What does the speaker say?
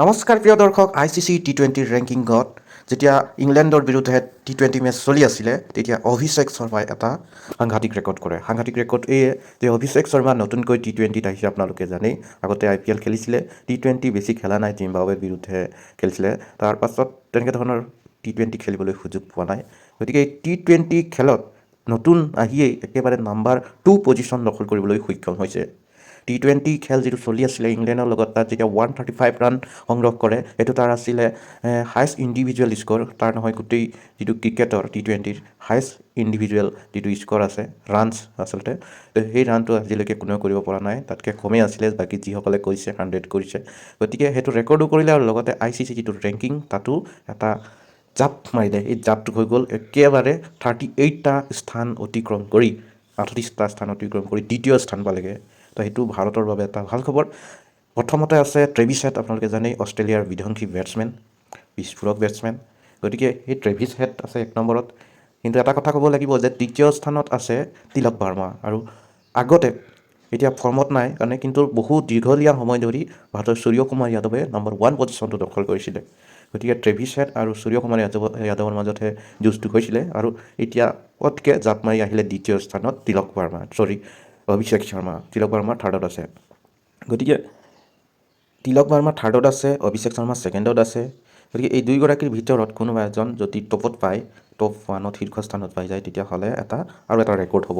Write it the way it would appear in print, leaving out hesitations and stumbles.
নমস্কাৰ প্ৰিয় দৰ্শক ICC T20 ৰেংকিঙত যেতিয়া ইংলেণ্ডৰ বিৰুদ্ধে T20 মেচ চলি আছিলে তেতিয়া অভিষেক শৰ্মাই এটা সাংঘাতিক ৰেকৰ্ড কৰে। সাংঘাতিক ৰেকৰ্ড এয়ে যে অভিষেক শৰ্মা নতুনকৈ T20ত আহিছে, আপোনালোকে জানেই। আগতে IPL খেলিছিলে, T20 বেছি খেলা নাই, জিম্বাবৱেৰ বিৰুদ্ধে খেলিছিলে। তাৰ পাছত তেনেকৈ ধৰণৰ T20 খেলিবলৈ সুযোগ পোৱা নাই। গতিকে এই T20 খেলত নতুন আহিয়েই একেবাৰে নাম্বাৰ 2 পজিশ্যন দখল কৰিবলৈ সক্ষম হৈছে। T20 খেল যিটো চলি আছিলে ইংলেণ্ডৰ লগত, তাত যেতিয়া 135 ৰান সংগ্ৰহ কৰে, এইটো তাৰ আছিলে হায়েষ্ট ইণ্ডিভিজুৱেল স্ক'ৰ। তাৰ নহয়, গোটেই যিটো ক্ৰিকেটৰ T20ৰ হায়েষ্ট ইণ্ডিভিজুৱেল যিটো স্ক'ৰ আছে, ৰানছ আচলতে, সেই ৰানটো আজিলৈকে কোনেও কৰিব পৰা নাই। তাতকৈ কমেই আছিলে, বাকী যিসকলে কৰিছে 100 কৰিছে। গতিকে সেইটো ৰেকৰ্ডো কৰিলে আৰু লগতে ICC যিটো ৰেংকিং তাতো এটা জাপ মাৰিলে। এই জাপটো হৈ গ'ল একেবাৰে 38টা স্থান অতিক্ৰম কৰি, 38টা স্থান অতিক্ৰম কৰি দ্বিতীয় স্থান পালেগৈ। তো সেইটো ভাৰতৰ বাবে এটা ভাল খবৰ। প্ৰথমতে আছে ট্ৰেভিছ হেড, আপোনালোকে জানেই, অষ্ট্ৰেলিয়াৰ বিধ্বংসী বেটছমেন, বিস্ফোৰক বেটছমেন। গতিকে সেই ট্ৰেভিছ হেড আছে 1 নম্বৰত। কিন্তু এটা কথা ক'ব লাগিব যে তৃতীয় স্থানত আছে তিলক ভাৰ্মা। আৰু আগতে, এতিয়া ফৰ্মত নাই কাৰণে, কিন্তু বহু দীঘলীয়া সময় ধৰি ভাৰতৰ সূৰ্যকুমাৰ যাদৱে নম্বৰ 1 পজিশ্যনটো দখল কৰিছিলে। গতিকে ট্ৰেভিছ হেড আৰু সূৰ্যকুমাৰ যাদৱৰ মাজতহে যুঁজটো হৈছিলে। আৰু এতিয়া পটকৈ জাপ মাৰি আহিলে দ্বিতীয় স্থানত অভিষেক শৰ্মা। তিলক ভাৰ্মা থাৰ্ডত আছে। গতিকে তিলক ভাৰ্মা থাৰ্ডত আছে, অভিষেক শৰ্মা ছেকেণ্ডত আছে। গতিকে এই দুয়োগৰাকীৰ ভিতৰত কোনোবা এজন যদি টপত পায়, টপ 1ত শীৰ্ষস্থানত পাই যায়, তেতিয়াহ'লে আৰু এটা ৰেকৰ্ড হ'ব।